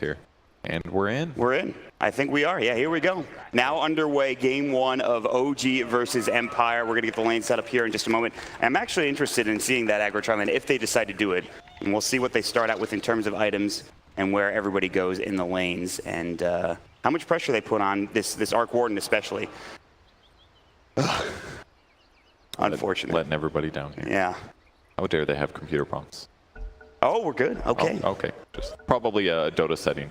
here. And we're in. We're in. I think we are. Yeah, here we go. Now underway, game one of OG versus Empire. We're going to get the lane set up here in just a moment. I'm actually interested in seeing that aggro tri lane if they decide to do it. And we'll see what they start out with in terms of items and where everybody goes in the lanes and how much pressure they put on this Arc Warden especially. Unfortunate. Letting everybody down here. Yeah. How dare they have computer prompts? Oh, we're good. Okay. Oh, okay. Just probably a Dota setting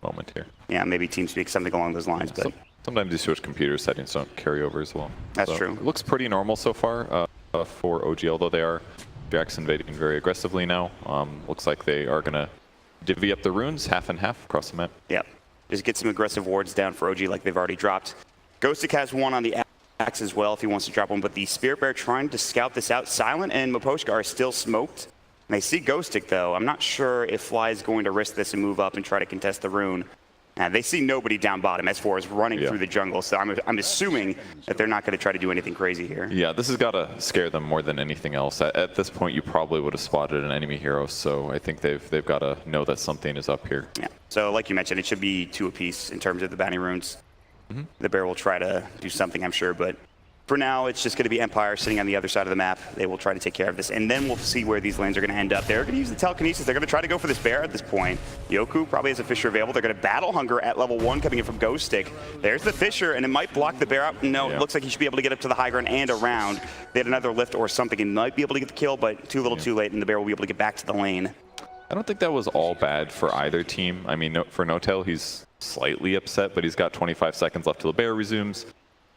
moment here. Yeah, maybe TeamSpeak, something along those lines. But sometimes these switch computer settings don't carry over as well. That's true. It looks pretty normal so far for OG, although they are JerAx invading very aggressively now. Looks like they are going to divvy up the runes half and half across the map. Yep. Just get some aggressive wards down for OG like they've already dropped. Ghostik has one on the axe as well if he wants to drop one, but the Spirit Bear trying to scout this out. Silent and Miposhka are still smoked. And they see Ghostik though. I'm not sure if Fly is going to risk this and move up and try to contest the rune. They see nobody down bottom. S4 is running through the jungle, so I'm assuming that they're not going to try to do anything crazy here. Yeah, this has got to scare them more than anything else. At this point, you probably would have spotted an enemy hero, so I think they've got to know that something is up here. Yeah. So like you mentioned, it should be 2 apiece in terms of the bounty runes. The bear will try to do something, I'm sure, but for now, it's just going to be Empire sitting on the other side of the map. They will try to take care of this, and then we'll see where these lanes are going to end up. They're going to use the telekinesis. They're going to try to go for this bear at this point. Yoku probably has a Fissure available. They're going to Battle Hunger at level 1 coming in from Ghostik. There's the Fissure, and it might block the bear out. No, it looks like he should be able to get up to the high ground and around. They had another lift or something and might be able to get the kill, but too little too late, and the bear will be able to get back to the lane. I don't think that was all bad for either team. I mean, for N0tail, he's slightly upset, but he's got 25 seconds left till the bear resumes.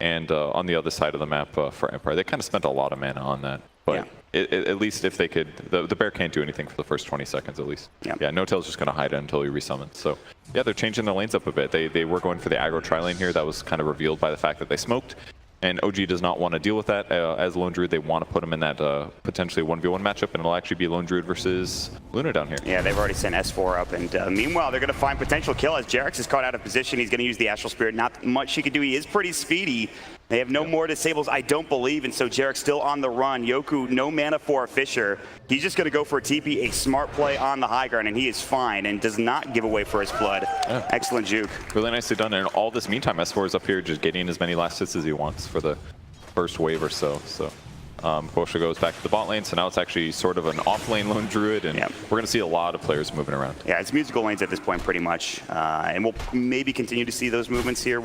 And on the other side of the map for Empire, they kind of spent a lot of mana on that. But at least if they could, the bear can't do anything for the first 20 seconds at least. Yeah, N0tail's just going to hide it until he resummons. So yeah, they're changing their lanes up a bit. They were going for the aggro tri lane here. That was kind of revealed by the fact that they smoked. And OG does not want to deal with that. As Lone Druid, they want to put him in that potentially 1v1 matchup, and it'll actually be Lone Druid versus Luna down here. Yeah, they've already sent S4 up, and meanwhile, they're going to find potential kill as JerAx is caught out of position. He's going to use the Astral Spirit. Not much he can do. He is pretty speedy. They have no more disables, I don't believe, and so JerAx still on the run. Yoku, no mana for a Fissure. He's just going to go for a TP, a smart play on the high ground, and he is fine and does not give away for his blood. Excellent juke. Really nicely done, and all this meantime, S4 is up here just getting as many last hits as he wants for the first wave or so. So Miposhka goes back to the bot lane, so now it's actually sort of an off-lane Lone Druid, and we're going to see a lot of players moving around. Yeah, it's musical lanes at this point pretty much, and we'll maybe continue to see those movements here.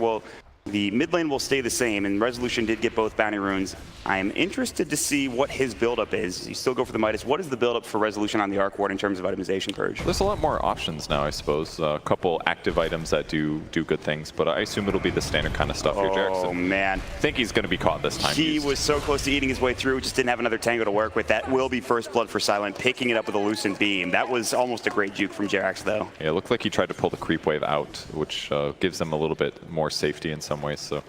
The mid lane will stay the same, and Resolution did get both bounty runes. I am interested to see what his buildup is. You still go for the Midas. What is the buildup for Resolution on the Arc Ward in terms of itemization purge? There's a lot more options now, I suppose. A couple active items that do good things, but I assume it'll be the standard kind of stuff here, JerAx. Oh, man. I think he's going to be caught this time. He was so close to eating his way through, just didn't have another tango to work with. That will be first blood for Silent, picking it up with a Lucent Beam. That was almost a great juke from JerAx, though. Yeah, it looked like he tried to pull the creep wave out, which gives them a little bit more safety in some ways, so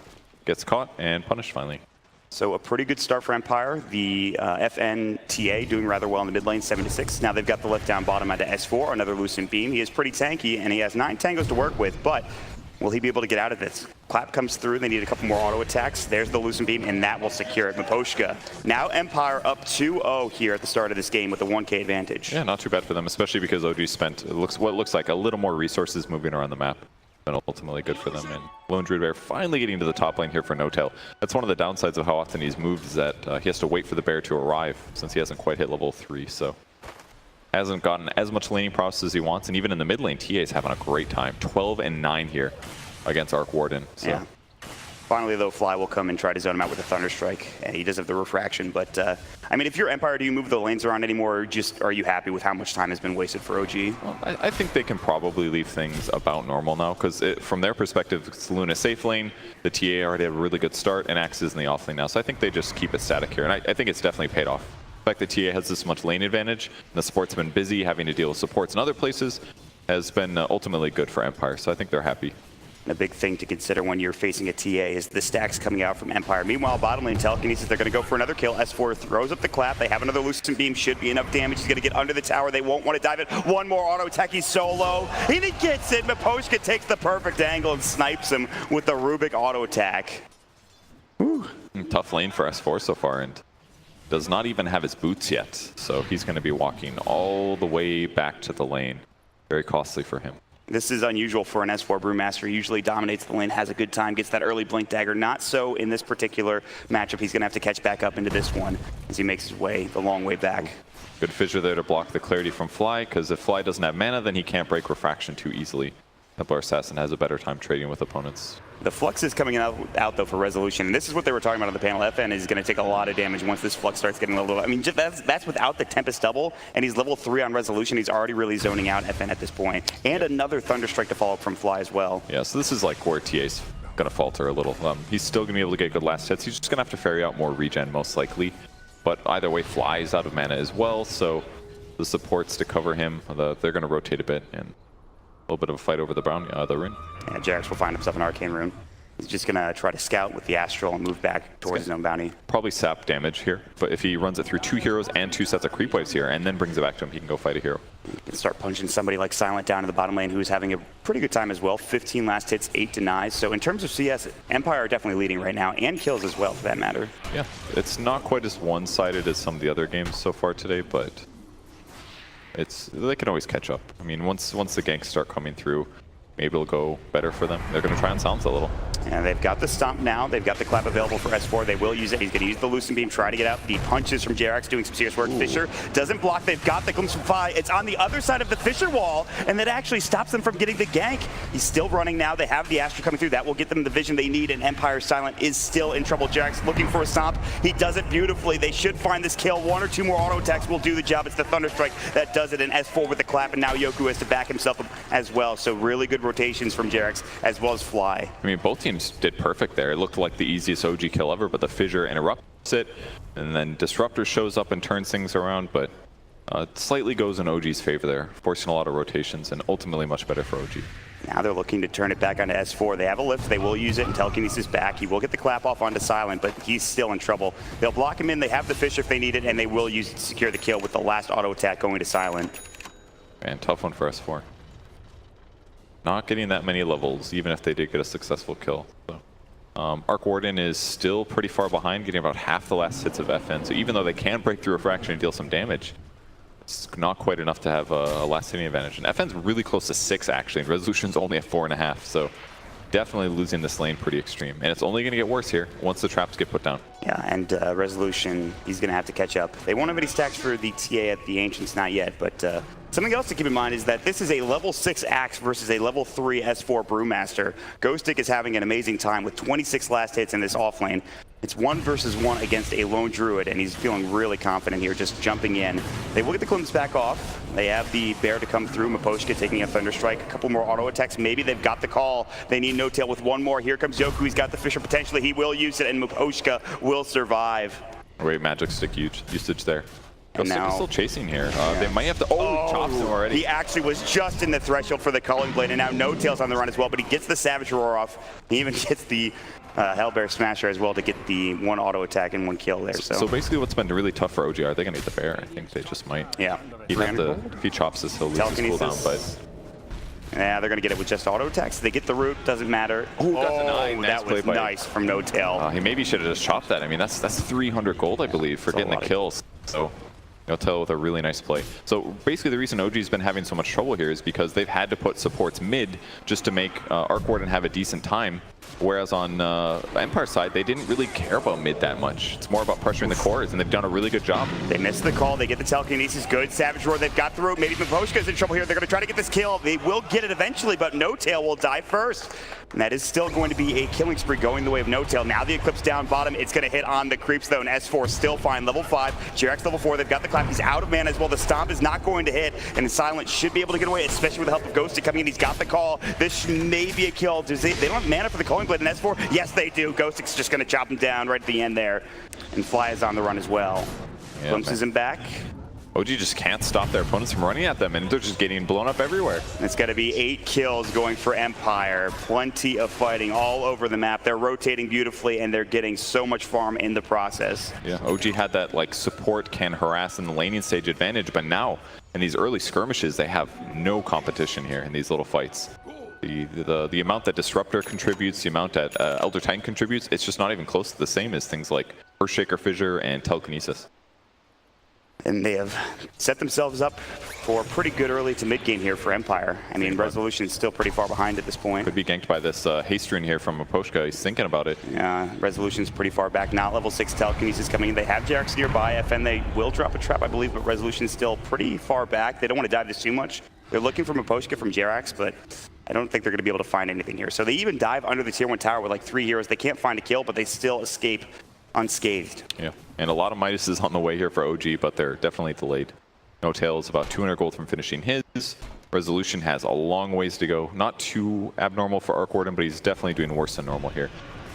gets caught and punished finally. So a pretty good start for Empire. The FNTA doing rather well in the mid lane, 7-6. Now they've got the lift down bottom onto S4, another Lucent Beam. He is pretty tanky, and he has 9 tangos to work with, but will he be able to get out of this? Clap comes through, they need a couple more auto attacks. There's the Lucent Beam, and that will secure it. Miposhka. Now Empire up 2-0 here at the start of this game with a 1k advantage. Yeah, not too bad for them, especially because OG spent what looks like a little more resources moving around the map. And ultimately good for them. And Lone Druid Bear finally getting to the top lane here for N0tail. That's one of the downsides of how often he's moved, is that he has to wait for the bear to arrive since he hasn't quite hit level 3. So hasn't gotten as much laning process as he wants. And even in the mid lane, TA is having a great time. 12-9 here against Arc Warden. So. Yeah. Finally, though, Fly will come and try to zone him out with a Thunder Strike. And he does have the refraction, but I mean, if you're Empire, do you move the lanes around anymore, or just are you happy with how much time has been wasted for OG? Well, I think they can probably leave things about normal now, because from their perspective, it's Luna safe lane, the TA already have a really good start, and Axe is in the off lane now, so I think they just keep it static here, and I think it's definitely paid off. The fact that TA has this much lane advantage, and the support's been busy, having to deal with supports in other places, has been ultimately good for Empire, so I think they're happy. A big thing to consider when you're facing a TA is the stacks coming out from Empire. Meanwhile, bottom lane telekinesis, they're going to go for another kill. S4 throws up the clap. They have another Lucent Beam. Should be enough damage. He's going to get under the tower. They won't want to dive it. One more auto attack. He's so low. And he gets it. Miposhka takes the perfect angle and snipes him with the Rubik auto attack. Whew. Tough lane for S4 so far, and does not even have his boots yet. So he's going to be walking all the way back to the lane. Very costly for him. This is unusual for an S4 Brewmaster. Usually dominates the lane, has a good time, gets that early Blink Dagger. Not so in this particular matchup. He's going to have to catch back up into this one as he makes his way the long way back. Good Fissure there to block the clarity from Fly, because if Fly doesn't have mana, then he can't break Refraction too easily. Templar Assassin has a better time trading with opponents. The Flux is coming out though for Resolution, and this is what they were talking about on the panel. FN is going to take a lot of damage once this Flux starts getting leveled up. I mean, that's without the Tempest double, and he's level 3 on Resolution. He's already really zoning out FN at this point. And another Thunderstrike to follow up from Fly as well. Yeah, so this is like where TA's going to falter a little. He's still going to be able to get good last hits. He's just going to have to ferry out more regen most likely. But either way, Fly is out of mana as well, so the supports to cover him, they're going to rotate a bit, and a little bit of a fight over the rune. Yeah, JerAx will find himself an Arcane Rune. He's just going to try to scout with the Astral and move back towards his own bounty. Probably sap damage here, but if he runs it through 2 heroes and 2 sets of creep waves here, and then brings it back to him, he can go fight a hero. He can start punching somebody like Silent down in the bottom lane, who's having a pretty good time as well. 15 last hits, 8 denies. So in terms of CS, Empire are definitely leading right now, and kills as well, for that matter. Yeah, it's not quite as one-sided as some of the other games so far today, but they can always catch up. I mean, once the ganks start coming through, maybe it'll go better for them. They're going to try and silence a little. And they've got the Stomp now. They've got the Clap available for S4. They will use it. He's going to use the Lucent Beam, try to get out. The punches from JerAx doing some serious work. Ooh. Fissure doesn't block. They've got the Glimpse from Fly. It's on the other side of the Fissure wall, and that actually stops them from getting the gank. He's still running now. They have the Astral coming through. That will get them the vision they need, and Empire Silent is still in trouble. JerAx looking for a Stomp. He does it beautifully. They should find this kill. 1 or 2 more auto attacks will do the job. It's the Thunderstrike that does it, and S4 with the Clap, and now Yoku has to back himself up as well. So really good rotations from JerAx as well as Fly. I mean, both teams did perfect there. It looked like the easiest OG kill ever, but the Fissure interrupts it, and then Disruptor shows up and turns things around, but it slightly goes in OG's favor there, forcing a lot of rotations, and ultimately much better for OG. Now they're looking to turn it back onto S4. They have a lift. They will use it, and Telekinesis back. He will get the Clap off onto Silent, but he's still in trouble. They'll block him in. They have the Fissure if they need it, and they will use it to secure the kill with the last auto attack going to Silent. Man, tough one for S4. Not getting that many levels, even if they did get a successful kill. So, Arc Warden is still pretty far behind, getting about half the last hits of FN. So even though they can break through Refraction and deal some damage, it's not quite enough to have a last hitting advantage. And FN's really close to 6 actually, and Resolution's only at 4.5. So definitely losing this lane pretty extreme. And it's only going to get worse here once the traps get put down. Yeah, and Resolution, he's going to have to catch up. They won't have any stacks for the TA at the Ancients, not yet, but something else to keep in mind is that this is a level 6 Axe versus a level 3 S4 Brewmaster. Ghostic is having an amazing time with 26 last hits in this off lane. It's 1 versus 1 against a lone Druid, and he's feeling really confident here, just jumping in. They will get the Glimpse back off. They have the Bear to come through. Miposhka taking a Thunderstrike. A couple more auto attacks. Maybe they've got the call. They need No Tail with 1 more. Here comes Yoku. He's got the Fissure potentially. He will use it, and Miposhka will survive. Great Magic Stick usage there. And now, still chasing here. They might have to. Oh, chops him already. He actually was just in the threshold for the Culling Blade, and now No Tail's on the run as well. But he gets the Savage Roar off. He even gets the Hellbear Smasher as well to get the 1 auto attack and 1 kill there. So basically, what's been really tough for OG, are they gonna need the Bear? I think they just might. Yeah. If he chops this, he'll lose his cooldown. But yeah, they're gonna get it with just auto attacks. They get the root. Doesn't matter. That was nice from No Tail. He maybe should have just chopped that. I mean, that's 300 gold, I believe, for getting the kills. So. No Tail with a really nice play. So basically the reason OG's been having so much trouble here is because they've had to put supports mid just to make Arc Warden have a decent time. Whereas on Empire's side, they didn't really care about mid that much. It's more about pressuring the cores, and they've done a really good job. They missed the call. They get the Telekinesis. Good. Savage Roar. They've got the root. Maybe Miposhka's in trouble here. They're going to try to get this kill. They will get it eventually, but No Tail will die first. And that is still going to be a killing spree going the way of No Tail. Now the Eclipse down bottom. It's going to hit on the creeps, though, and S4 still fine. Level 5. JerAx level 4. They've got the Clap. He's out of mana as well. The Stomp is not going to hit, and Silent should be able to get away, especially with the help of Ghostic coming in. He's got the call. This may be a kill. They don't have mana for the Culling Blade in S4. Yes, they do. Ghostic's just going to chop him down right at the end there. And Fly is on the run as well. Yeah, Glimpses him back. OG just can't stop their opponents from running at them, and they're just getting blown up everywhere. It's got to be 8 kills going for Empire. Plenty of fighting all over the map. They're rotating beautifully, and they're getting so much farm in the process. Yeah, OG had that like support can harass in the laning stage advantage, but now in these early skirmishes, they have no competition here in these little fights. The amount that Disruptor contributes, the amount that Elder Titan contributes, it's just not even close to the same as things like Earthshaker Fissure and Telekinesis. And they have set themselves up for a pretty good early to mid game here for Empire. I mean, Resolution's still pretty far behind at this point. Could be ganked by this haste rune here from Aposhka. He's thinking about it. Yeah, Resolution's pretty far back now. Level 6 telekinesis coming in. They have Jerax nearby. FN, they will drop a trap, I believe, but Resolution's still pretty far back. They don't want to dive this too much. They're looking for Aposhka from Jerax, but I don't think they're going to be able to find anything here. So they even dive under the tier 1 tower with like 3 heroes. They can't find a kill, but they still escape unscathed. Yeah, and a lot of Midas is on the way here for OG, but they're definitely delayed. No-Tail is about 200 gold from finishing his. Resolution has a long ways to go. Not too abnormal for Arc Warden, but he's definitely doing worse than normal here.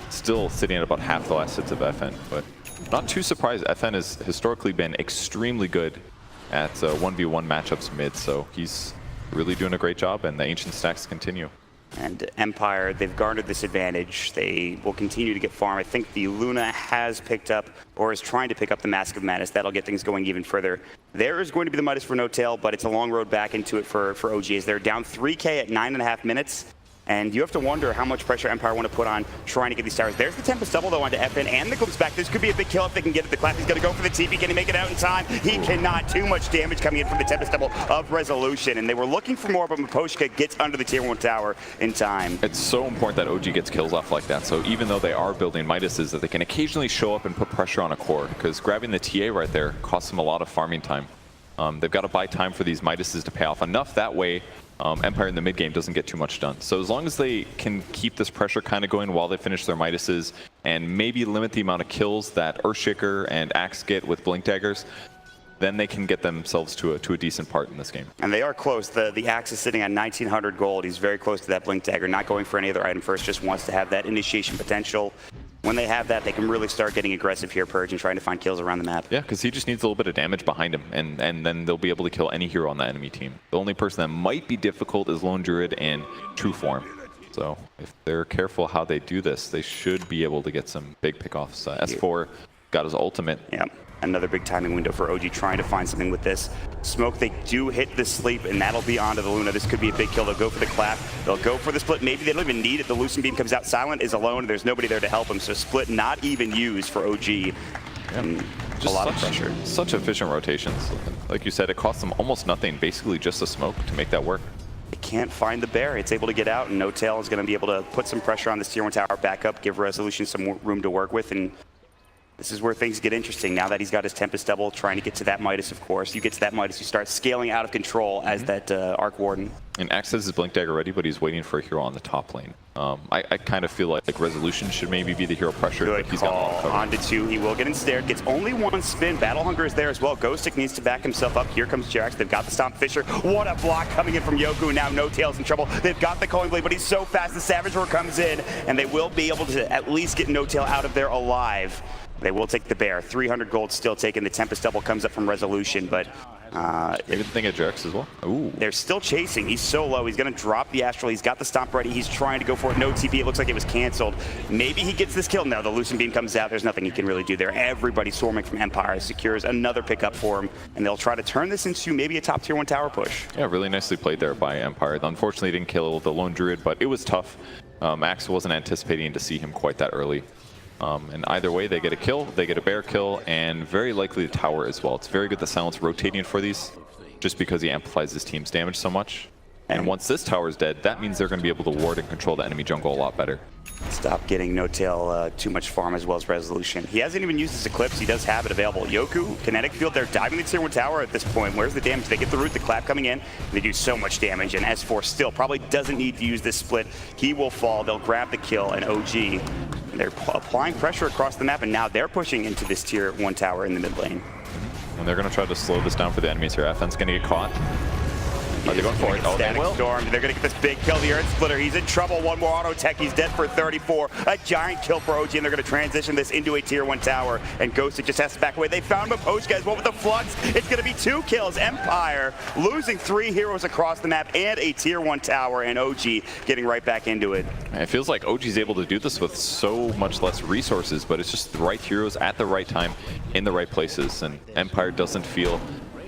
Still sitting at about half the last hits of FN, but not too surprised. FN has historically been extremely good at 1v1 matchups mid, so he's really doing a great job, and the Ancient stacks continue. And Empire, they've garnered this advantage. They will continue to get farm. I think the Luna has picked up, or is trying to pick up the Mask of Madness. That'll get things going even further. There is going to be the Midas for No-Tail, but it's a long road back into it for OG, as they're down 3K at 9.5 minutes. And you have to wonder how much pressure Empire want to put on trying to get these towers. There's the Tempest double, though, onto FN, and the Glimpse back. This could be a big kill if they can get it. The Clap, he's going to go for the TP. Can he make it out in time? He cannot. Too much damage coming in from the Tempest double of Resolution. And they were looking for more, but Aposhka gets under the tier 1 tower in time. It's so important that OG gets kills off like that. So even though they are building Midases, that they can occasionally show up and put pressure on a core, because grabbing the TA right there costs them a lot of farming time. They've got to buy time for these Midases to pay off enough. That way, Empire in the mid game doesn't get too much done. So as long as they can keep this pressure kind of going while they finish their Midases, and maybe limit the amount of kills that Earthshaker and Axe get with Blink Daggers, then they can get themselves to a decent part in this game. And they are close. The Axe is sitting on 1,900 gold. He's very close to that Blink Dagger, not going for any other item first, just wants to have that initiation potential. When they have that, they can really start getting aggressive here, Purge, and trying to find kills around the map. Yeah, because he just needs a little bit of damage behind him, and then they'll be able to kill any hero on the enemy team. The only person that might be difficult is Lone Druid and True Form. So if they're careful how they do this, they should be able to get some big pickoffs. S4 got his ultimate. Yeah, another big timing window for OG trying to find something with this. Smoke, they do hit the sleep, and that'll be onto the Luna. This could be a big kill. They'll go for the Clap. They'll go for the split. Maybe they don't even need it. The Lucent Beam comes out. Silent is alone. There's nobody there to help him, so split not even used for OG. Yeah. A lot of pressure. Such efficient rotations. Like you said, it costs them almost nothing, basically just a smoke to make that work. They can't find the bear. It's able to get out, and No-Tail is going to be able to put some pressure on this tier 1 tower back up, give Resolution some more room to work with, and this is where things get interesting. Now that he's got his Tempest double, trying to get to that Midas, of course. You get to that Midas, you start scaling out of control as that Arc Warden. And Axe has his Blink Dagger ready, but he's waiting for a hero on the top lane. I kind of feel like Resolution should maybe be the hero pressure. Good but he's call. got Onto 2. He will get ensnared. Gets only 1 spin. Battle Hunger is there as well. Ghostic needs to back himself up. Here comes Jerax. They've got the Stomp Fisher. What a block coming in from Yoku. Now No-Tail's in trouble. They've got the Culling Blade, but he's so fast. The Savage Roar comes in, and they will be able to at least get No-Tail out of there alive. They will take the bear. 300 gold still taken. The Tempest double comes up from Resolution, but Good thing at Jerax as well. Ooh. they're still chasing. He's so low. He's going to drop the Astral. He's got the Stomp ready. He's trying to go for it. No TP. It looks like it was canceled. Maybe he gets this kill. No, the Lucent Beam comes out. There's nothing he can really do there. Everybody swarming from Empire secures another pickup for him, and they'll try to turn this into maybe a top tier 1 tower push. Yeah, really nicely played there by Empire. Unfortunately, didn't kill the Lone Druid, but it was tough. Axe wasn't anticipating to see him quite that early. And either way, they get a kill, they get a bear kill, and very likely the tower as well. It's very good that Silent's rotating for these, just because he amplifies his team's damage so much. And once this tower is dead, that means they're going to be able to ward and control the enemy jungle a lot better. Stop getting No-Tail too much farm as well as Resolution. He hasn't even used his Eclipse. He does have it available. Yoku, Kinetic Field, they're diving the tier 1 tower at this point. Where's the damage? They get the root, the Clap coming in. They do so much damage, and S4 still probably doesn't need to use this split. He will fall. They'll grab the kill, and OG, they're applying pressure across the map, and now they're pushing into this tier 1 tower in the mid lane. And they're going to try to slow this down for the enemies here. FN's going to get caught. Are they going for it? Oh, they will. Storm. They're going to get this big kill. The Earth Splitter. He's in trouble. One more auto tech. He's dead for 34. A giant kill for OG, and they're going to transition this into a tier 1 tower. And Ghostic just has to back away. They found him. Aposhka as well with the Flux. It's going to be 2 kills. Empire losing 3 heroes across the map and a tier 1 tower. And OG getting right back into it. It feels like OG's able to do this with so much less resources, but it's just the right heroes at the right time in the right places. And Empire doesn't feel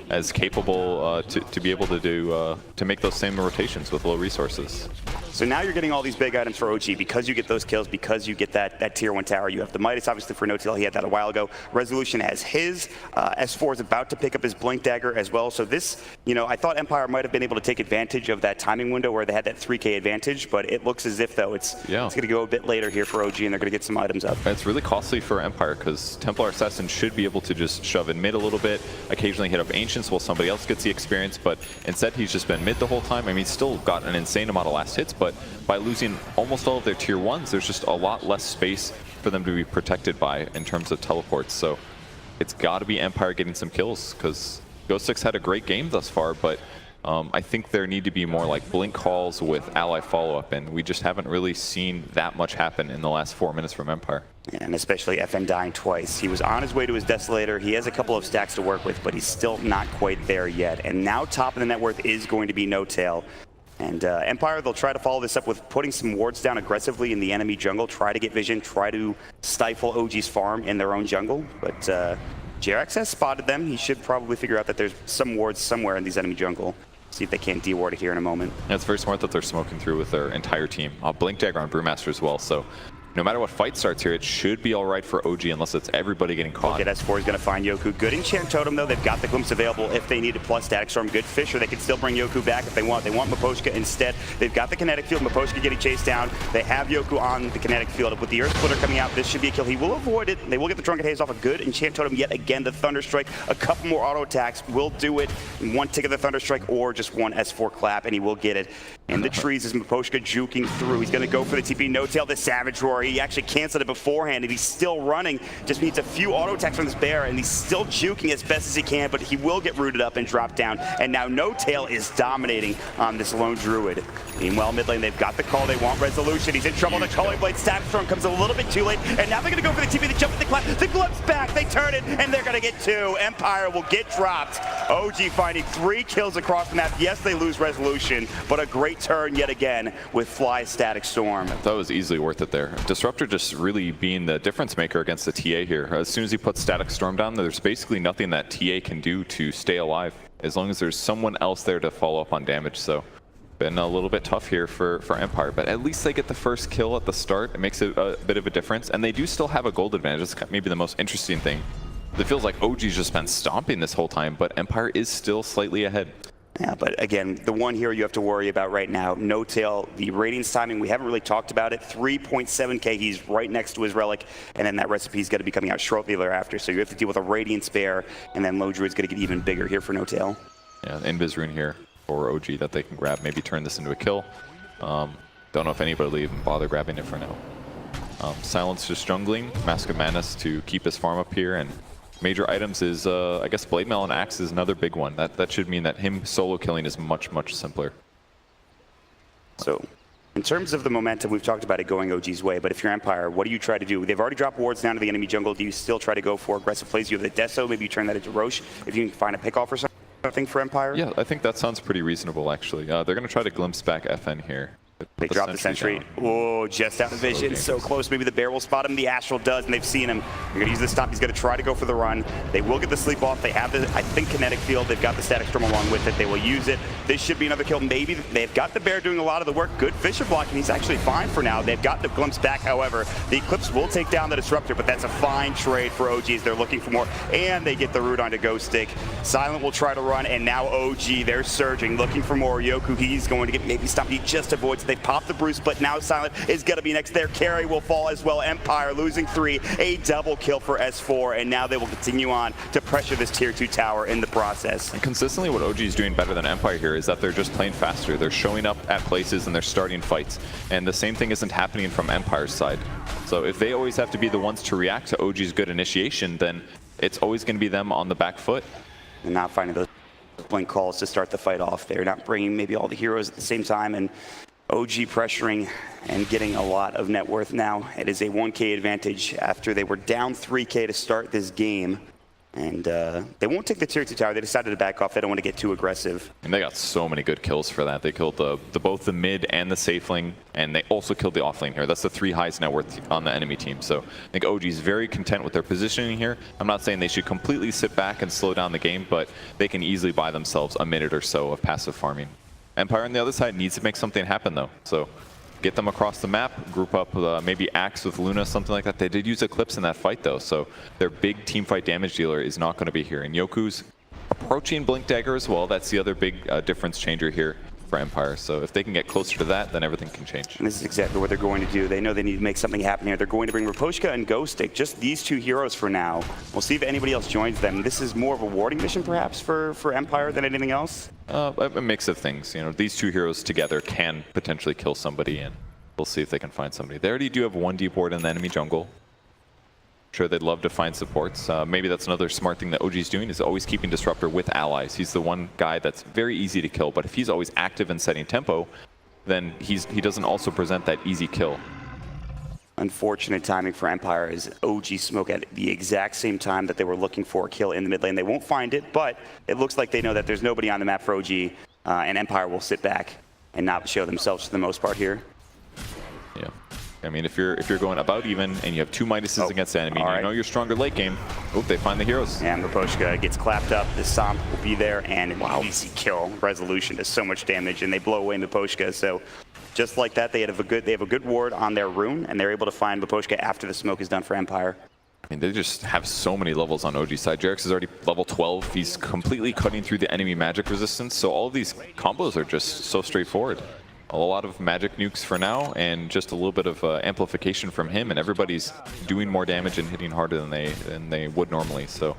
as capable to be able to do to make those same rotations with low resources. So now you're getting all these big items for OG because you get those kills, because you get that tier 1 tower. You have the Midas, obviously, for N0tail. He had that a while ago. Resolution has his. S4 is about to pick up his Blink Dagger as well. So this, I thought Empire might have been able to take advantage of that timing window where they had that 3K advantage, but it looks as if, though, it's going to go a bit later here for OG, and they're going to get some items up. It's really costly for Empire because Templar Assassin should be able to just shove in mid a little bit, occasionally hit up Ancients while somebody else gets the experience, but instead he's just been mid the whole time. I mean, he's still got an insane amount of last hits, but by losing almost all of their tier 1s, there's just a lot less space for them to be protected by in terms of teleports. So it's got to be Empire getting some kills because Ghost 6 had a great game thus far, but I think there need to be more like blink calls with ally follow-up, and we just haven't really seen that much happen in the last 4 minutes from Empire. And especially FN dying twice. He was on his way to his Desolator. He has a couple of stacks to work with, but he's still not quite there yet. And now top of the net worth is going to be N0tail. And Empire, they'll try to follow this up with putting some wards down aggressively in the enemy jungle, try to get vision, try to stifle OG's farm in their own jungle. But JerAx has spotted them. He should probably figure out that there's some wards somewhere in these enemy jungle. See if they can't de-ward it here in a moment. Yeah, it's very smart that they're smoking through with their entire team. Blink Dagger on Brewmaster as well, so no matter what fight starts here, it should be all right for OG unless it's everybody getting caught. Look at S4 is going to find Yoku. Good Enchant Totem, though. They've got the Glimpse available if they need it, plus Static Storm. Good Fisher. They can still bring Yoku back if they want. They want Miposhka instead. They've got the Kinetic Field. Miposhka getting chased down. They have Yoku on the Kinetic Field. With the Earth Splitter coming out, this should be a kill. He will avoid it. They will get the Drunken Haze off a good Enchant Totem yet again. The Thunderstrike, a couple more auto attacks will do it. One tick of the Thunderstrike or just one S4 clap, and he will get it. In the trees is Miposhka juking through. He's going to go for the TP. N0tail, the Savage Roar. He actually canceled it beforehand, and he's still running. Just needs a few auto attacks from this bear, and he's still juking as best as he can, but he will get rooted up and drop down. And now N0tail is dominating on this lone druid. Meanwhile, mid lane, they've got the call. They want resolution. He's in trouble. The Culling Blade Static Storm comes a little bit too late, and now they're going to go for the TP. They jump at the clap. The Glimpse back. They turn it, and they're going to get 2. Empire will get dropped. OG finding 3 kills across the map. Yes, they lose resolution, but a great turn yet again with Fly Static Storm. That was easily worth it there. Disruptor just really being the difference maker against the TA here. As soon as he puts Static Storm down, there's basically nothing that TA can do to stay alive, as long as there's someone else there to follow up on damage. So been a little bit tough here for Empire, but at least they get the first kill at the start. It makes it a bit of a difference, and they do still have a gold advantage. That's maybe the most interesting thing. It feels like OG's just been stomping this whole time, but Empire is still slightly ahead. Yeah, but again, the one hero you have to worry about right now, N0tail, the ratings timing, we haven't really talked about it. 3.7k, he's right next to his relic, and then that recipe is going to be coming out shortly thereafter. So you have to deal with a Radiant Spare, and then Low Druid's going to get even bigger here for N0tail. Yeah, Invis Rune here for OG that they can grab, maybe turn this into a kill. Don't know if anybody will even bother grabbing it for now. Silence just jungling, Mask of Madness to keep his farm up here, and major items is, I guess, Blade Mail and Axe is another big one. That should mean that him solo killing is much, much simpler. So, in terms of the momentum, we've talked about it going OG's way, but if you're Empire, what do you try to do? They've already dropped wards down to the enemy jungle. Do you still try to go for aggressive plays? You have the Deso, maybe you turn that into Roche, if you can find a pick-off or something for Empire? Yeah, I think that sounds pretty reasonable, actually. They're going to try to glimpse back FN here. They drop the sentry. Oh, just out of vision. So close. Maybe the bear will spot him. The Astral does, and they've seen him. They're going to use the stop. He's going to try to go for the run. They will get the sleep off. They have the, I think, Kinetic Field. They've got the Static Storm along with it. They will use it. This should be another kill. Maybe they've got the bear doing a lot of the work. Good Fisher blocking. He's actually fine for now. They've got the Glimpse back, however. The Eclipse will take down the Disruptor, but that's a fine trade for OGs. They're looking for more, and they get the root onto Ghost Stick. Silent will try to run, and now OG, they're surging, looking for more. Yoku, he's going to get maybe stopped. He just avoids. They pop the Bruce, but now Silent is going to be next. Their carry will fall as well. Empire losing 3, a double kill for S4, and now they will continue on to pressure this tier 2 tower in the process. And consistently what OG is doing better than Empire here is that they're just playing faster. They're showing up at places and they're starting fights. And the same thing isn't happening from Empire's side. So if they always have to be the ones to react to OG's good initiation, then it's always going to be them on the back foot. And not finding those blink calls to start the fight off. They're not bringing maybe all the heroes at the same time, and OG pressuring and getting a lot of net worth now. It is a 1k advantage after they were down 3k to start this game. And they won't take the tier 2 tower. They decided to back off. They don't want to get too aggressive. And they got so many good kills for that. They killed both the mid and the safe lane, and they also killed the off lane here. That's the 3 highest net worth on the enemy team. So I think OG is very content with their positioning here. I'm not saying they should completely sit back and slow down the game, but they can easily buy themselves a minute or so of passive farming. Empire on the other side needs to make something happen though. So get them across the map, group up maybe Axe with Luna, something like that. They did use Eclipse in that fight though, so their big team fight damage dealer is not going to be here. And Yoku's approaching Blink Dagger as well. That's the other big difference changer here for Empire. So if they can get closer to that, then everything can change. And this is exactly what they're going to do. They know they need to make something happen here. They're going to bring Raposhka and Ghostic, just these two heroes for now. We'll see if anybody else joins them. This is more of a warding mission perhaps for Empire than anything else. A mix of things. You know, these two heroes together can potentially kill somebody, and we'll see if they can find somebody. They already do have one deep ward in the enemy jungle. Sure, they'd love to find supports. Maybe that's another smart thing that OG's doing, is always keeping Disruptor with allies. He's the one guy that's very easy to kill, but if he's always active and setting tempo, then he doesn't also present that easy kill. Unfortunate timing for Empire is OG smoke at the exact same time that they were looking for a kill in the mid lane. They won't find it, but it looks like they know that there's nobody on the map for OG, and Empire will sit back and not show themselves for the most part here. Yeah. I mean, if you're going about even and you have two Midases against the enemy, and you know you're stronger late game, they find the heroes. And Raposhka gets clapped up. The Somp will be there, and an easy kill. Resolution does so much damage, and they blow away Raposhka. So just like that, they have a good ward on their rune, and they're able to find Raposhka after the smoke is done for Empire. I mean, they just have so many levels on OG side. Jarex is already level 12. He's completely cutting through the enemy magic resistance. So all of these combos are just so straightforward. A lot of magic nukes for now, and just a little bit of amplification from him, and everybody's doing more damage and hitting harder than they would normally. So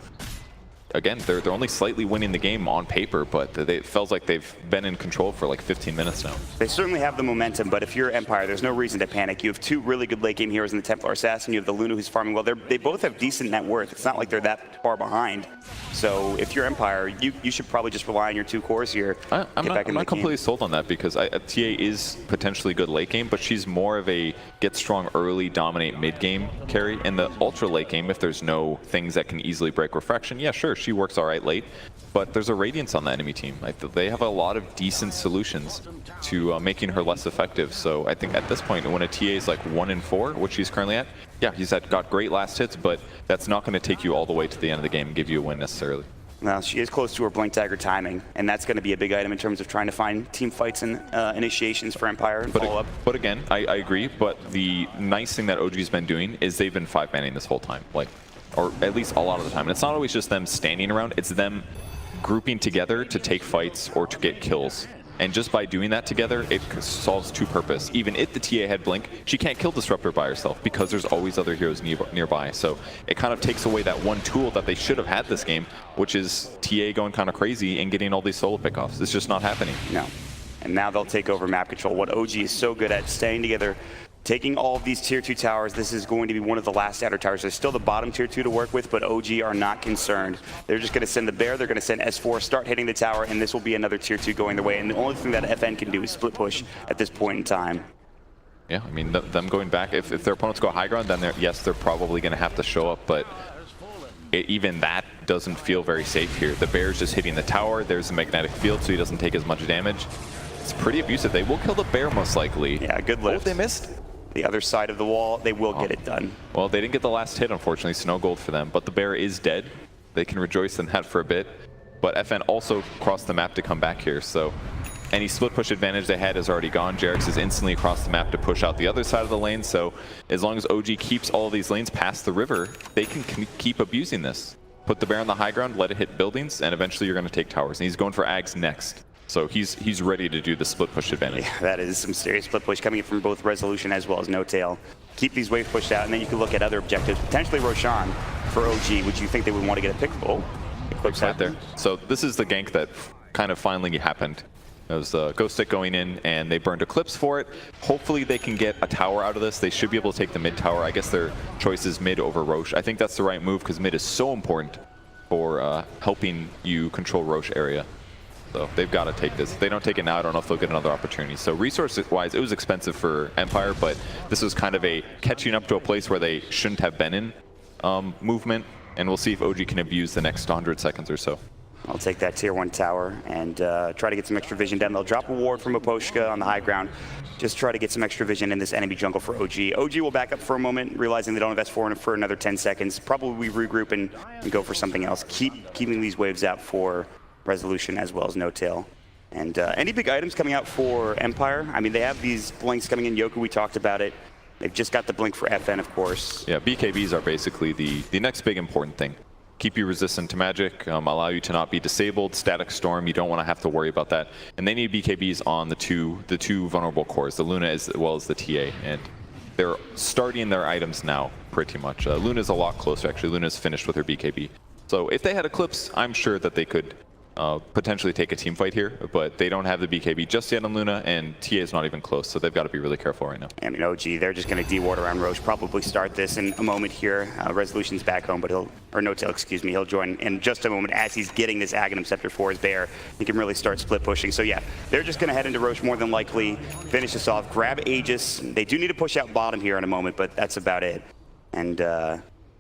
again, they're only slightly winning the game on paper, but it feels like they've been in control for like 15 minutes now. They certainly have the momentum, but if you're Empire, there's no reason to panic. You have two really good late game heroes in the Templar Assassin. You have the Luna who's farming well. They both have decent net worth. It's not like they're that far behind. So if you're Empire, you should probably just rely on your two cores here. I'm not completely sold on that, because TA is potentially good late game, but she's more of a get strong early, dominate mid game carry. In the ultra late game, if there's no things that can easily break refraction, yeah, sure, she works all right late, but there's a Radiance on the enemy team. They have a lot of decent solutions to making her less effective. So I think at this point, when a TA is like 1 in 4, which she's currently at, yeah, he's got great last hits, but that's not going to take you all the way to the end of the game and give you a win necessarily. Well, she is close to her Blink Dagger timing, and that's going to be a big item in terms of trying to find team fights and initiations for Empire and follow-up. But again, I agree, but the nice thing that OG's been doing is they've been 5-manning this whole time. Or at least a lot of the time. And it's not always just them standing around, it's them grouping together to take fights or to get kills. And just by doing that together, it solves two purposes. Even if the TA had Blink, she can't kill Disruptor by herself because there's always other heroes nearby. So it kind of takes away that one tool that they should have had this game, which is TA going kind of crazy and getting all these solo pickoffs. It's just not happening. No. And now they'll take over map control. What OG is so good at, staying together, taking all of these tier 2 towers. This is going to be one of the last outer towers. There's still the bottom tier 2 to work with, but OG are not concerned. They're just going to send the Bear, they're going to send S4, start hitting the tower, and this will be another tier 2 going their way. And the only thing that FN can do is split push at this point in time. Yeah, I mean, them going back, if their opponents go high ground, then they're probably going to have to show up, but even that doesn't feel very safe here. The Bear's just hitting the tower, there's a magnetic field, so he doesn't take as much damage. It's pretty abusive. They will kill the Bear most likely. Yeah, good lift. Oh, they missed? The other side of the wall, they will get it done. Well, they didn't get the last hit, unfortunately, so no gold for them, but the Bear is dead. They can rejoice in that for a bit, but FN also crossed the map to come back here, so any split push advantage they had is already gone. Jarex is instantly across the map to push out the other side of the lane, so as long as OG keeps all of these lanes past the river, they can keep abusing this. Put the Bear on the high ground, let it hit buildings, and eventually you're going to take towers, and he's going for Ags next. So he's ready to do the split push advantage. Yeah, that is some serious split push coming in from both Resolution as well as No Tail. Keep these waves pushed out, and then you can look at other objectives. Potentially Roshan for OG. Would you think they would want to get a pick? Oh, Eclipse right there. So this is the gank that kind of finally happened. It was Ghostic going in, and they burned Eclipse for it. Hopefully they can get a tower out of this. They should be able to take the mid tower. I guess their choice is mid over Roche. I think that's the right move because mid is so important for helping you control Roche area. So they've got to take this. If they don't take it now, I don't know if they'll get another opportunity. So resource-wise, it was expensive for Empire, but this was kind of a catching up to a place where they shouldn't have been in movement. And we'll see if OG can abuse the next 100 seconds or so. I'll take that tier 1 tower and try to get some extra vision down. They'll drop a ward from Raposhka on the high ground. Just try to get some extra vision in this enemy jungle for OG. OG will back up for a moment, realizing they don't have S4 for another 10 seconds. Probably regroup and go for something else. Keeping these waves out for Resolution as well as No Tail. And any big items coming out for Empire? I mean, they have these blinks coming in. Yoku, we talked about it. They've just got the blink for FN, of course. Yeah, BKBs are basically the next big important thing. Keep you resistant to magic, allow you to not be disabled. Static Storm, you don't want to have to worry about that. And they need BKBs on the two vulnerable cores, the Luna as well as the TA. And they're starting their items now, pretty much. Luna's a lot closer, actually. Luna's finished with her BKB. So if they had Eclipse, I'm sure that they could potentially take a team fight here, but they don't have the BKB just yet on Luna, and TA is not even close, so they've got to be really careful right now. I mean, OG, they're just going to de-ward around Roche, probably start this in a moment here. Resolution's back home, but N0tail, excuse me, he'll join in just a moment as he's getting this Aghanim Scepter for his bear. He can really start split pushing. So yeah, they're just going to head into Roche more than likely, finish this off, grab Aegis. They do need to push out bottom here in a moment, but that's about it. And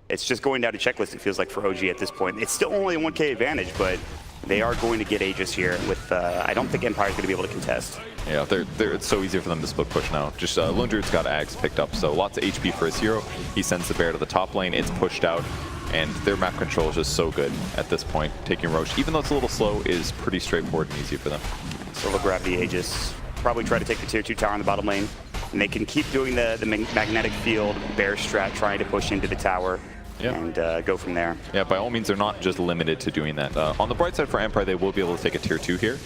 it's just going down to checklist, it feels like, for OG at this point. It's still only a 1K advantage, but they are going to get Aegis here with, I don't think Empire's going to be able to contest. Yeah, it's so easier for them to split push now. Just Lundrude's got Ags picked up, so lots of HP for his hero. He sends the bear to the top lane, it's pushed out, and their map control is just so good at this point. Taking Roche, even though it's a little slow, is pretty straightforward and easy for them. So they'll grab the Aegis, probably try to take the tier 2 tower on the bottom lane, and they can keep doing the magnetic field bear strat, trying to push into the tower. Yeah. And go from there. Yeah, by all means, they're not just limited to doing that. On the bright side for Empire, they will be able to take a tier 2 here.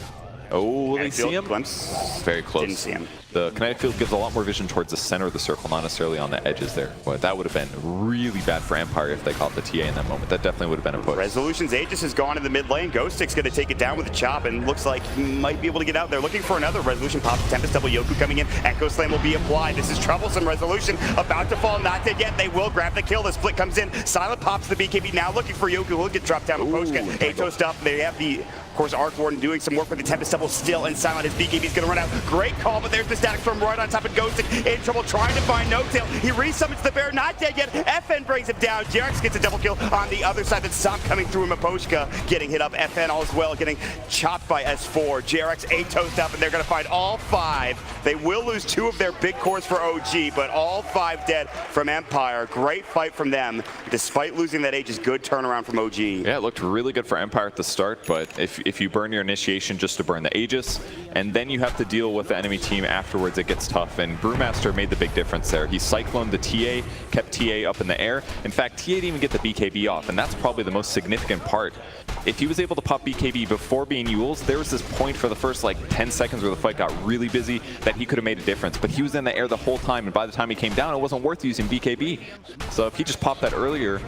Oh, will they see him? Glimpse. Very close. Didn't see him. The kinetic field gives a lot more vision towards the center of the circle, not necessarily on the edges there. But that would have been really bad for Empire if they caught the TA in that moment. That definitely would have been a push. Resolution's Aegis is gone in the mid lane. Ghostic's going to take it down with a chop, and looks like he might be able to get out there. Looking for another. Resolution pops. Tempest double Yoku coming in. Echo Slam will be applied. This is troublesome. Resolution about to fall. Not dead yet. They will grab the kill. The split comes in. Silent pops the BKB. Now looking for Yoku. He'll get dropped down with Poshka. Atos up. They have the, of course, Arc Warden doing some work with the Tempest double still and Silent. His BKB's going to run out. Great call, but there's the Static Storm right on top of Ghostic. In trouble trying to find N0tail. He resummons the bear. Not dead yet. FN brings him down. JerAx gets a double kill on the other side. That's Stomp coming through him. Poshka getting hit up. FN all as well, getting chopped by S4. JerAx Atos up, and they're going to find all 5. They will lose 2 of their big cores for OG, but all 5 dead from Empire. Great fight from them, despite losing that Aegis. Good turnaround from OG. Yeah, it looked really good for Empire at the start, but if you burn your initiation just to burn the Aegis, and then you have to deal with the enemy team afterwards, it gets tough. And Brewmaster made the big difference there. He cycloned the TA, kept TA up in the air. In fact, TA didn't even get the BKB off, and that's probably the most significant part. If he was able to pop BKB before being Yules, there was this point for the first like 10 seconds where the fight got really busy that he could have made a difference. But he was in the air the whole time, and by the time he came down, it wasn't worth using BKB. So if he just popped that earlier,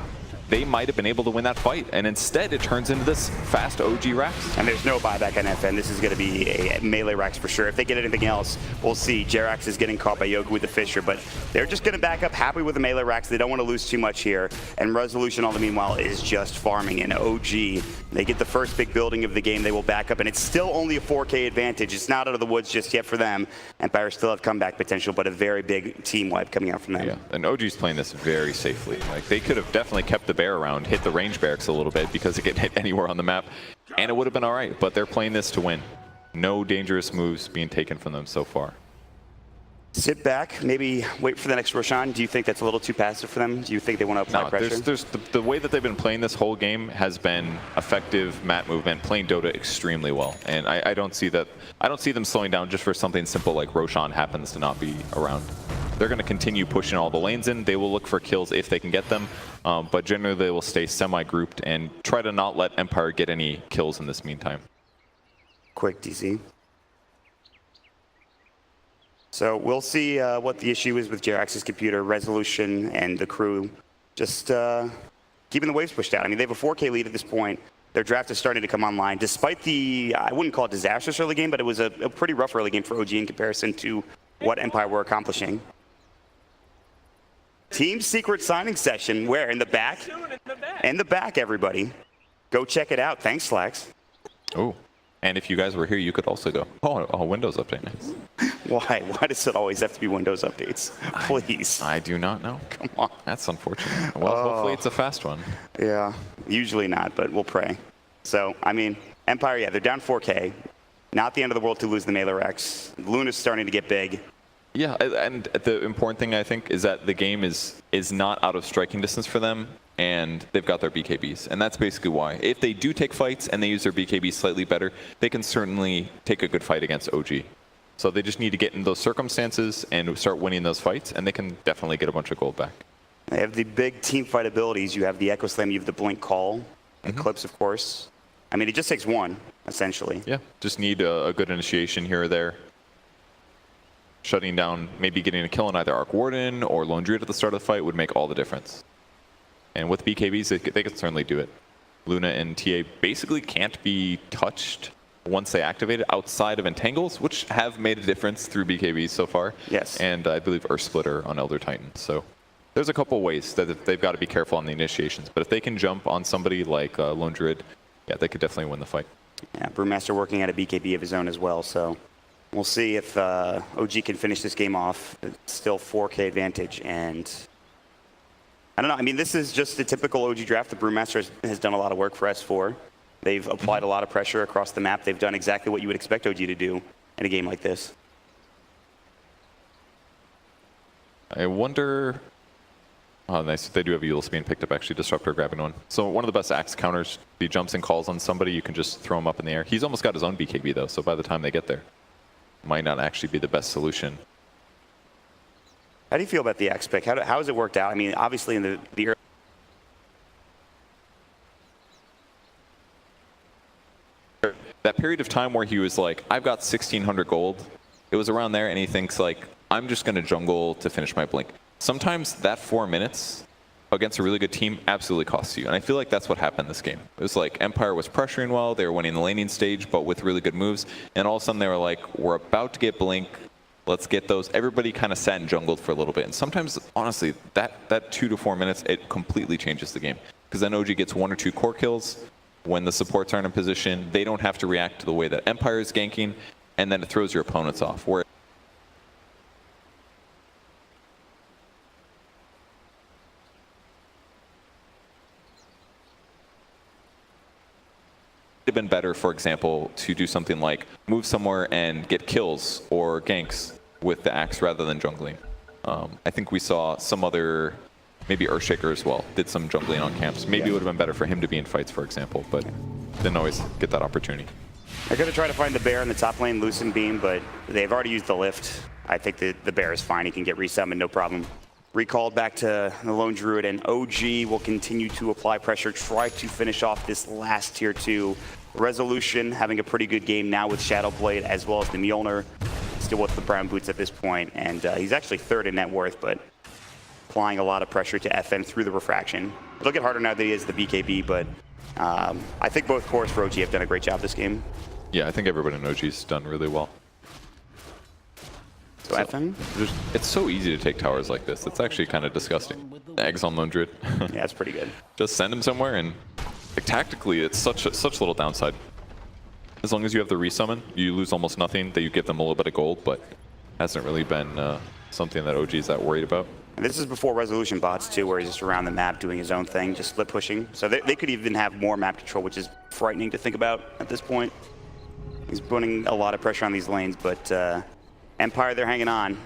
they might have been able to win that fight, and instead it turns into this fast OG Rax. And there's no buyback on FN. This is going to be a melee Rax for sure. If they get anything else, we'll see. JerAx is getting caught by Yoku with the Fisher, but they're just going to back up happy with the melee Rax. They don't want to lose too much here. And Resolution, all the meanwhile, is just farming. And OG, they get the first big building of the game. They will back up, and it's still only a 4K advantage. It's not out of the woods just yet for them. Empire still have comeback potential, but a very big team wipe coming out from them. Yeah, and OG's playing this very safely. Like, they could have definitely kept the bear around, hit the range barracks a little bit because it can hit anywhere on the map, and it would have been all right, but they're playing this to win. No dangerous moves being taken from them so far. Sit back, maybe wait for the next Roshan. Do you think that's a little too passive for them? Do you think they want to apply pressure? There's the way that they've been playing this whole game has been effective mat movement, playing Dota extremely well, and I don't see that. I don't see them slowing down just for something simple like Roshan happens to not be around. They're going to continue pushing all the lanes in. They will look for kills if they can get them, but generally they will stay semi-grouped and try to not let Empire get any kills in this meantime. Quick DC. So we'll see what the issue is with JerAx's computer, Resolution, and the crew just keeping the waves pushed out. I mean, they have a 4K lead at this point. Their draft is starting to come online, despite the, I wouldn't call it disastrous early game, but it was a pretty rough early game for OG in comparison to what Empire were accomplishing. Team secret signing session, where? In the back? In the back, everybody. Go check it out. Thanks, Slacks. Oh, and if you guys were here, you could also go. Oh, Windows update. Nice. Why? Why does it always have to be Windows updates? Please. I do not know. Come on. That's unfortunate. Well, hopefully it's a fast one. Yeah, usually not, but we'll pray. So, I mean, Empire, yeah, they're down 4K. Not the end of the world to lose the melee Rex. Luna's starting to get big. Yeah, and the important thing, I think, is that the game is not out of striking distance for them, and they've got their BKBs. And that's basically why. If they do take fights and they use their BKBs slightly better, they can certainly take a good fight against OG. So they just need to get in those circumstances and start winning those fights, and they can definitely get a bunch of gold back. They have the big team fight abilities. You have the Echo Slam, you have the Blink Call, Eclipse, of course. I mean, it just takes one, essentially. Yeah, just need a good initiation here or there. Shutting down, maybe getting a kill on either Arc Warden or Lone Druid at the start of the fight would make all the difference. And with BKBs, they can certainly do it. Luna and TA basically can't be touched once they activate it outside of Entangles, which have made a difference through BKBs so far. Yes. And I believe Earth Splitter on Elder Titan. So there's a couple ways that they've got to be careful on the initiations. But if they can jump on somebody like Lone Druid, yeah, they could definitely win the fight. Yeah, Brewmaster working at a BKB of his own as well, so we'll see if OG can finish this game off. It's still 4K advantage, and I don't know. I mean, this is just a typical OG draft. The Brewmaster has done a lot of work for S4. They've applied a lot of pressure across the map. They've done exactly what you would expect OG to do in a game like this. I wonder... Oh, nice. They do have Eul's being picked up, actually. Disruptor grabbing one. So one of the best axe counters, he jumps and calls on somebody, you can just throw him up in the air. He's almost got his own BKB, though, so by the time they get there, might not actually be the best solution. How do you feel about the X pick? How has it worked out? I mean, obviously in the early that period of time where he was like, I've got 1,600 gold, it was around there, and he thinks like, I'm just going to jungle to finish my blink. Sometimes that 4 minutes against a really good team absolutely costs you, and I feel like that's what happened this game. It was like Empire was pressuring well, they were winning the laning stage, but with really good moves, and all of a sudden they were like, we're about to get blink, let's get those. Everybody kind of sat and jungled for a little bit, and sometimes, honestly, that 2 to 4 minutes, it completely changes the game, because then OG gets 1 or 2 core kills. When the supports aren't in position, they don't have to react to the way that Empire is ganking, and then it throws your opponents off. Where it'd have been better, for example, to do something like move somewhere and get kills or ganks with the axe rather than jungling. I think we saw some other, maybe Earthshaker as well, did some jungling on camps. Maybe it would have been better for him to be in fights, for example, but didn't always get that opportunity. They're going to try to find the bear in the top lane, Lucent Beam, but they've already used the lift. I think the bear is fine. He can get resummoned, no problem. Recalled back to the Lone Druid, and OG will continue to apply pressure, try to finish off this last tier 2. Resolution having a pretty good game now with Shadowblade as well as the Mjolnir. Still with the brown boots at this point, and he's actually 3rd in net worth, but applying a lot of pressure to FM through the refraction. It'll get harder now that he has the BKB, but I think both cores for OG have done a great job this game. Yeah, I think everybody in OG's done really well. So FM? It's so easy to take towers like this. It's actually kind of disgusting. Eggs on Lone Druid. Yeah, it's pretty good. Just send him somewhere, and like, tactically, it's such little downside. As long as you have the resummon, you lose almost nothing. That you give them a little bit of gold, but hasn't really been something that OG is that worried about. And this is before Resolution bots too, where he's just around the map doing his own thing, just split pushing. So they could even have more map control, which is frightening to think about at this point. He's putting a lot of pressure on these lanes, but Empire, they're hanging on.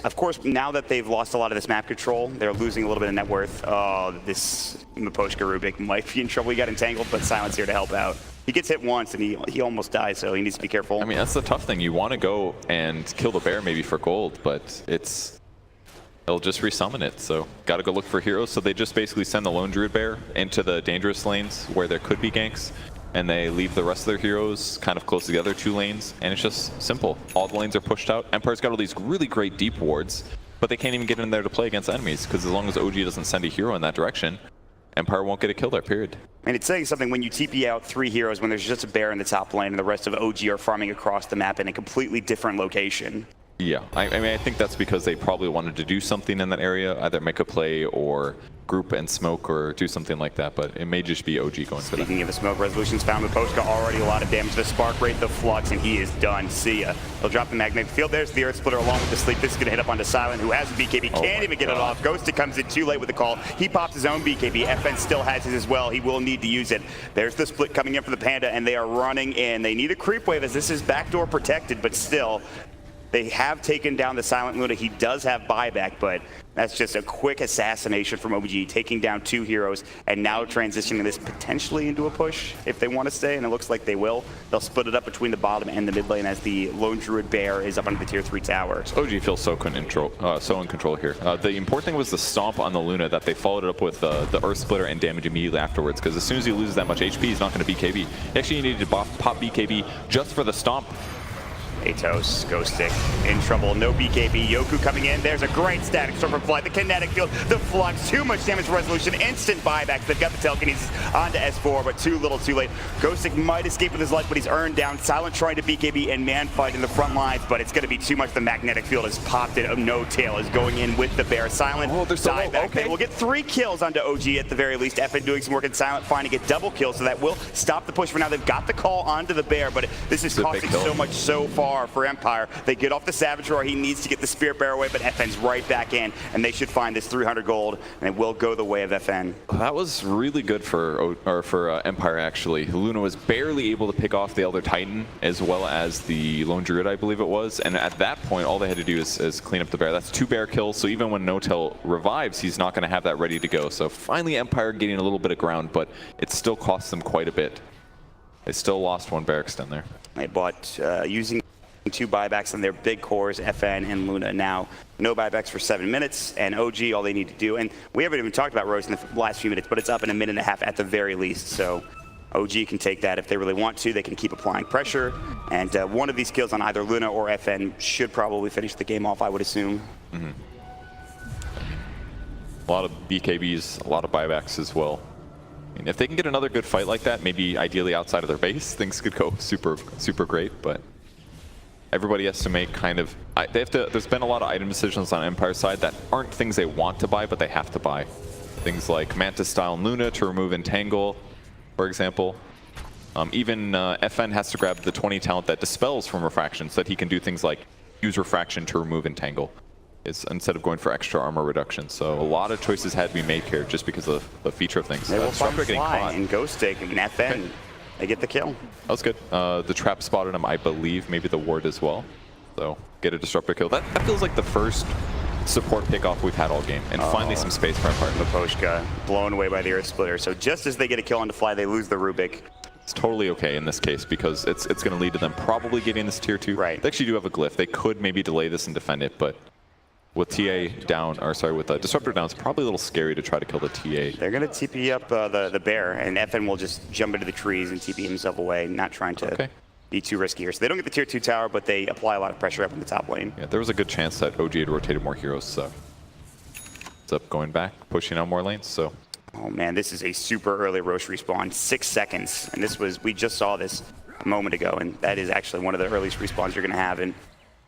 Of course, now that they've lost a lot of this map control, they're losing a little bit of net worth. Oh, this Miposhka Rubik might be in trouble. He got entangled, but Silence here to help out. He gets hit once, and he almost dies, so he needs to be careful. I mean, that's the tough thing. You want to go and kill the bear maybe for gold, but they'll just resummon it, so got to go look for heroes. So they just basically send the Lone Druid Bear into the dangerous lanes where there could be ganks, and they leave the rest of their heroes kind of close to the other 2 lanes, and it's just simple. All the lanes are pushed out. Empire's got all these really great deep wards, but they can't even get in there to play against enemies, because as long as OG doesn't send a hero in that direction, Empire won't get a kill there, period. And it's saying something when you TP out 3 heroes when there's just a bear in the top lane and the rest of OG are farming across the map in a completely different location. Yeah, I mean, I think that's because they probably wanted to do something in that area, either make a play or group and smoke or do something like that, but it may just be OG going for that. Speaking of the smoke, Resolution's found Miposhka already a lot of damage. The spark rate, the flux, and he is done. See ya. He'll drop the magnetic field. There's the Earth Splitter along with the sleep. This is going to hit up onto Silent, who has a BKB. Can't even get it off. Ghosted comes in too late with the call. He pops his own BKB. FN still has his as well. He will need to use it. There's the split coming in for the Panda, and they are running in. They need a creep wave as this is backdoor protected, but still, They have taken down the Silent Luna. He does have buyback, but that's just a quick assassination from OG, taking down 2 heroes and now transitioning this potentially into a push if they want to stay, and it looks like they will. They'll split it up between the bottom and the mid lane as the Lone Druid Bear is up under the tier 3 tower. OG feels so in control here. The important thing was the stomp on the Luna that they followed it up with the Earth Splitter and damage immediately afterwards, because as soon as he loses that much HP, he's not going to BKB. Actually, you needed to pop BKB just for the stomp. Atos, Ghostic in trouble, no BKB, Yoku coming in, there's a great static storm from Flight, the kinetic field, the flux, too much damage for resolution, instant buybacks, they've got the telekinesis onto S4, but too little too late. Ghostic might escape with his life, but he's earned down. Silent trying to BKB and man fight in the front lines, but it's going to be too much. The magnetic field has popped it, No Tail is going in with the Bear. Silent, dive back. Okay. We'll get 3 kills onto OG at the very least. FN doing some work and Silent finding a double kill, so that will stop the push for now. They've got the call onto the Bear, but this is costing so much so far for Empire. They get off the Savage Roar. He needs to get the Spirit Bear away, but FN's right back in, and they should find this 300 gold, and it will go the way of FN. That was really good for Empire, actually. Luna was barely able to pick off the Elder Titan, as well as the Lone Druid, I believe it was, and at that point, all they had to do is clean up the Bear. That's 2 Bear kills, so even when No Tail revives, he's not going to have that ready to go. So finally, Empire getting a little bit of ground, but it still costs them quite a bit. They still lost 1 Bear extend there. They bought using 2 buybacks on their big cores, FN and Luna. Now, no buybacks for 7 minutes, and OG, all they need to do, and we haven't even talked about Rose in the last few minutes, but it's up in a minute and a half at the very least, so OG can take that if they really want to. They can keep applying pressure, and one of these kills on either Luna or FN should probably finish the game off, I would assume. Mm-hmm. A lot of BKBs, a lot of buybacks as well. I mean, if they can get another good fight like that, maybe ideally outside of their base, things could go super, super great, but everybody has to make kind of, there's been a lot of item decisions on Empire's side that aren't things they want to buy, but they have to buy. Things like Mantis Style and Luna to remove Entangle, for example. Even FN has to grab the 20 talent that dispels from Refraction so that he can do things like use Refraction to remove Entangle, instead of going for extra armor reduction. So a lot of choices had to be made here just because of the feature of things. They will find Fly and Ghostic and FN. Okay. They get the kill. That was good. The trap spotted him, I believe, maybe the ward as well. So get a disruptor kill. That feels like the first support pickoff we've had all game. And finally some space for Empire. Miposhka blown away by the Earth Splitter. So just as they get a kill onto Fly, they lose the Rubik. It's totally okay in this case because it's going to lead to them probably getting this tier 2. Right. They actually do have a glyph. They could maybe delay this and defend it, but with TA down, or sorry, with Disruptor down, it's probably a little scary to try to kill the TA. They're going to TP up the Bear, and FN will just jump into the trees and TP himself away, not trying to be too risky here. So they don't get the tier 2 tower, but they apply a lot of pressure up in the top lane. Yeah, there was a good chance that OG had rotated more heroes, so it's up going back, pushing out more lanes, so. Oh man, this is a super early Roche respawn, 6 seconds. And this was, we just saw this a moment ago, and that is actually one of the earliest respawns you're going to have. And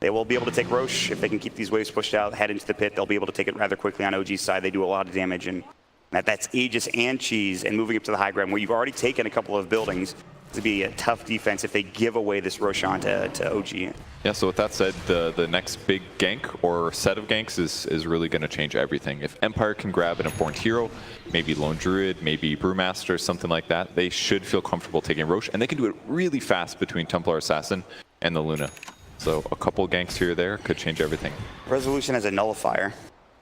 they will be able to take Roche if they can keep these waves pushed out, head into the pit. They'll be able to take it rather quickly on OG's side. They do a lot of damage, and that's Aegis and Cheese, and moving up to the high ground where you've already taken a couple of buildings. To be a tough defense if they give away this Roshan to OG. Yeah, so with that said, the next big gank or set of ganks is really going to change everything. If Empire can grab an important hero, maybe Lone Druid, maybe Brewmaster, something like that, they should feel comfortable taking Roche, and they can do it really fast between Templar Assassin and the Luna. So a couple ganks here or there could change everything. Resolution has a nullifier.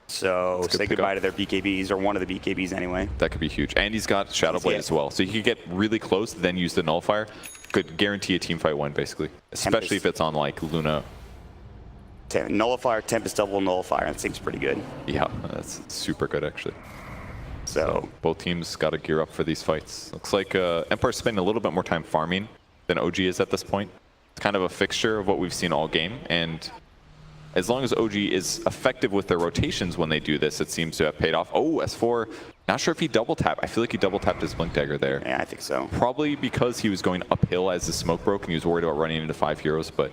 So say goodbye to their BKBs, or one of the BKBs anyway. That could be huge. And he's got Shadow Blade as well. So he could get really close, then use the nullifier. Could guarantee a teamfight win, basically. Especially if it's on, like, Luna. Nullifier, Tempest double nullifier. That seems pretty good. Yeah, that's super good, actually. So both teams got to gear up for these fights. Looks like Empire's spending a little bit more time farming than OG is at this point. It's kind of a fixture of what we've seen all game. And as long as OG is effective with their rotations when they do this, it seems to have paid off. Oh, S4, not sure if he double tapped. I feel like he double tapped his Blink Dagger there. Yeah, I think so. Probably because he was going uphill as the smoke broke and he was worried about running into 5 heroes, but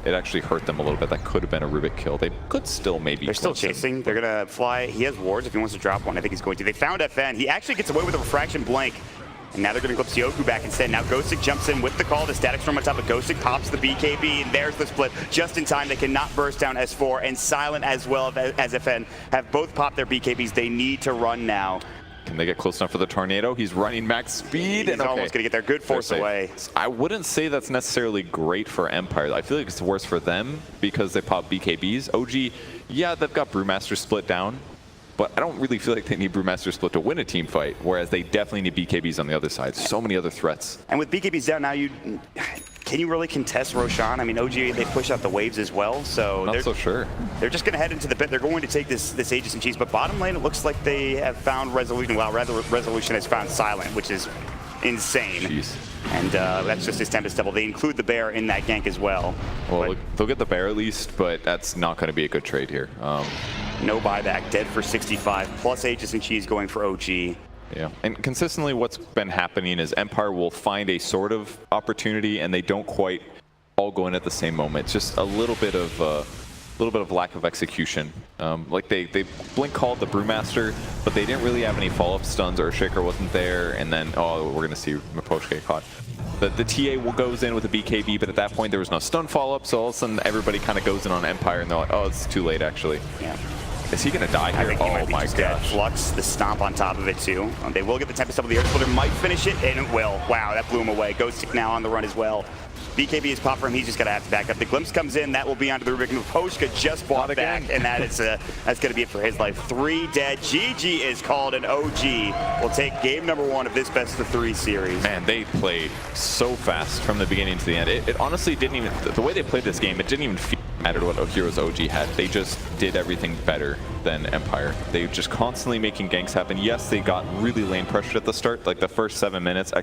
it actually hurt them a little bit. That could have been a Rubik kill. They could still maybe. They're still chasing. They're going to fly. He has wards if he wants to drop one. I think he's going to. They found FN. He actually gets away with a Refraction Blank. And now they're going to glimpse Yoku back instead. Now Ghostic jumps in with the call. The Static Storm on top of Ghostic pops the BKB, and there's the split just in time. They cannot burst down S4, and Silent as well as FN have both popped their BKBs. They need to run now. Can they get close enough for the tornado? He's running max speed. He's almost going to get there. Good force away. I wouldn't say that's necessarily great for Empire. I feel like it's worse for them because they pop BKBs. OG, yeah, they've got Brewmaster split down, but I don't really feel like they need Brewmaster split to win a team fight, whereas they definitely need BKBs on the other side. So many other threats. And with BKBs down now, can you really contest Roshan? I mean, OG, they push out the waves as well, so Not so sure. They're just going to head into the pit. They're going to take this Aegis and Cheese, but bottom lane, it looks like they have found Resolution. Well, rather, Resolution has found Silent, which is insane. Jeez. And that's just his Tempest Double. They include the Bear in that gank as well. Well, look, they'll get the Bear at least, but that's not going to be a good trade here. No buyback, dead for 65, plus Aegis and Cheese going for OG. Yeah, and consistently what's been happening is Empire will find a sort of opportunity and they don't quite all go in at the same moment. It's just a little bit of lack of execution. Like they blink called the Brewmaster, but they didn't really have any follow-up stuns, or Shaker wasn't there, and then, oh, we're gonna see Miposh get caught. The TA goes in with a BKB, but at that point there was no stun follow-up, so all of a sudden everybody kind of goes in on Empire and they're like, oh, it's too late actually. Yeah. Is he gonna die here? I think he might be just dead. Flux, the stomp on top of it too. They will get the Tempest Double. The Air Splitter might finish it, and it will. Wow, that blew him away. Ghostic now on the run as well. BKB is popped for him. He's just gonna have to back up. The Glimpse comes in. That will be onto the Rubik. Miposhka just bought back, and that is that's gonna be it for his life. 3 dead. GG is called, and OG will take game number 1 of this best of 3 series. Man, they played so fast from the beginning to the end. It honestly didn't even, the way they played this game, it didn't even feel matter what Heroes OG had. They just did everything better than Empire. They were just constantly making ganks happen. Yes, they got really lane pressured at the start, like the first 7 minutes,